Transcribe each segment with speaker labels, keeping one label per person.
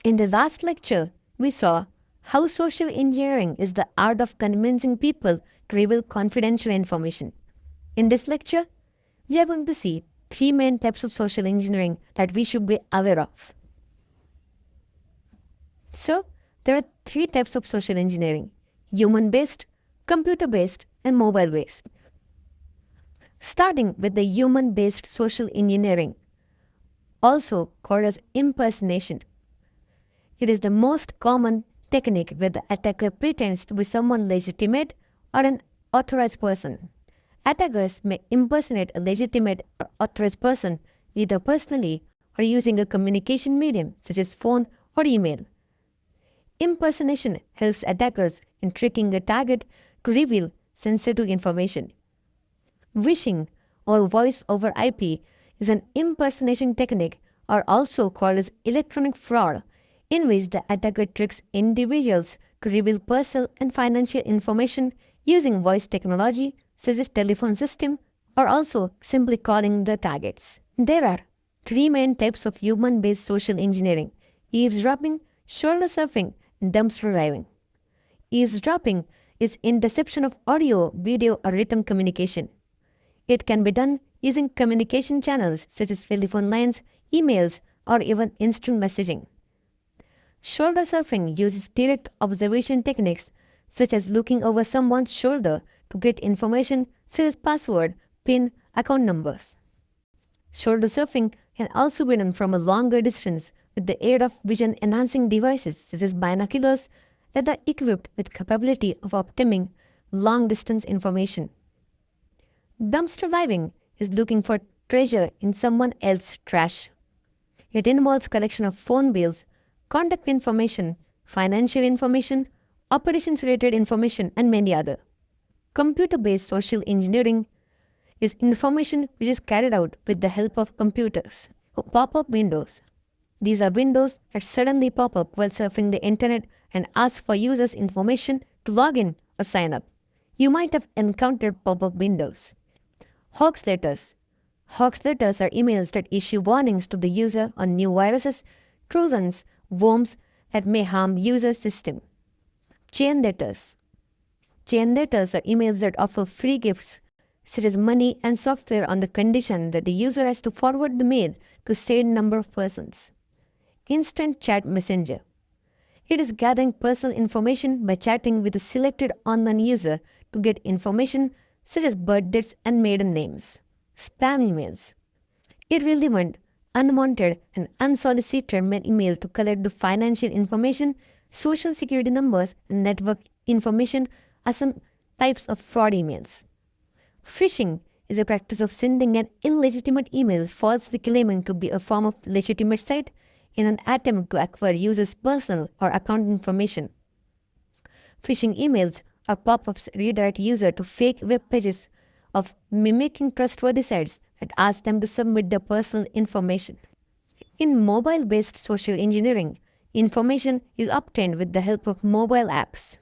Speaker 1: In the last lecture, we saw how social engineering is the art of convincing people to reveal confidential information. In this lecture, we are going to see three main types of social engineering that we should be aware of. So, there are three types of social engineering: human-based, computer-based, and mobile-based. Starting with the human-based social engineering, also called as impersonation. It is the most common technique where the attacker pretends to be someone legitimate or an authorized person. Attackers may impersonate a legitimate or authorized person either personally or using a communication medium such as phone or email. Impersonation helps attackers in tricking a target to reveal sensitive information. Wishing or voice over IP is an impersonation technique, or also called as electronic fraud, in which the attacker tricks individuals to reveal personal and financial information using voice technology such as telephone system, or also simply calling the targets. There are three main types of human-based social engineering: eavesdropping, shoulder surfing, and dumpster diving. Eavesdropping is interception of audio, video, or written communication. It can be done using communication channels such as telephone lines, emails, or even instant messaging. Shoulder surfing uses direct observation techniques such as looking over someone's shoulder to get information such as password, PIN, account numbers. Shoulder surfing can also be done from a longer distance with the aid of vision-enhancing devices such as binoculars that are equipped with capability of obtaining long-distance information. Dumpster diving is looking for treasure in someone else's trash. It involves collection of phone bills, contact information, financial information, operations-related information, and many other. Computer-based social engineering is information which is carried out with the help of computers. Pop-up windows. These are windows that suddenly pop up while surfing the internet and ask for users' information to log in or sign up. You might have encountered pop-up windows. Hoax letters. Hoax letters are emails that issue warnings to the user on new viruses, trojans, worms that may harm user system. Chain letters. Chain letters are emails that offer free gifts such as money and software on the condition that the user has to forward the mail to a certain number of persons. Instant chat messenger. It is gathering personal information by chatting with a selected online user to get information such as birth dates and maiden names. Spam emails. Irrelevant, unwanted, and unsolicited mail email to collect the financial information, social security numbers, and network information are some types of fraud emails. Phishing is a practice of sending an illegitimate email falsely claiming to be a form of legitimate site in an attempt to acquire users' personal or account information. Phishing emails or pop-ups redirect users to fake web pages of mimicking trustworthy sites that ask them to submit their personal information. In mobile-based social engineering, information is obtained with the help of mobile apps.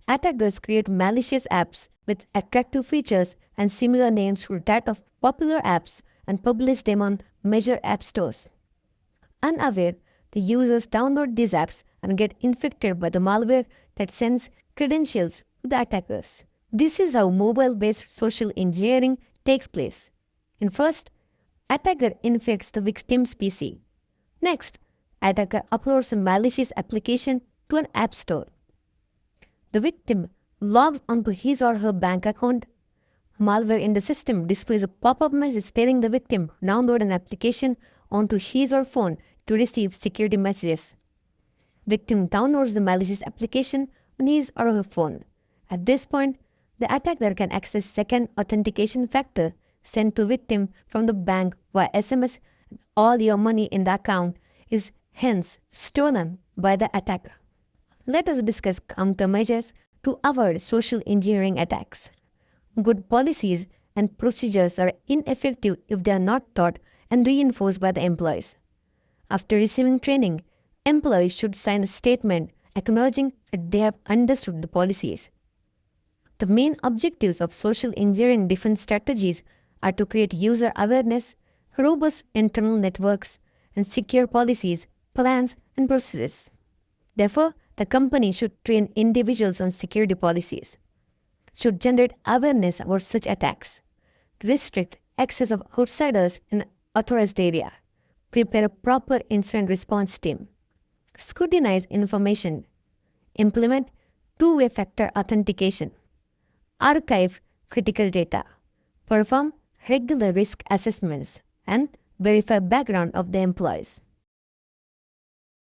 Speaker 1: Attackers create malicious apps with attractive features and similar names to that of popular apps and publish them on major app stores. Unaware, the users download these apps and get infected by the malware that sends credentials to the attackers. This is how mobile-based social engineering takes place. First, attacker infects the victim's PC. Next, attacker uploads a malicious application to an app store. The victim logs onto his or her bank account. Malware in the system displays a pop-up message telling the victim to download an application onto his or her phone to receive security messages. Victim downloads the malicious application on his or her phone. At this point, the attacker can access second authentication factor sent to victim from the bank via SMS. All your money in the account is hence stolen by the attacker. Let us discuss countermeasures to avoid social engineering attacks. Good policies and procedures are ineffective if they are not taught and reinforced by the employees. After receiving training, employees should sign a statement acknowledging that they have understood the policies. The main objectives of social engineering defense strategies are to create user awareness, robust internal networks, and secure policies plans, and processes. Therefore, the company should train individuals on security policies, should generate awareness about such attacks, restrict access of outsiders in authorized area, prepare a proper incident response team, scrutinize information, implement two-way factor authentication, archive critical data, perform regular risk assessments, and verify background of the employees.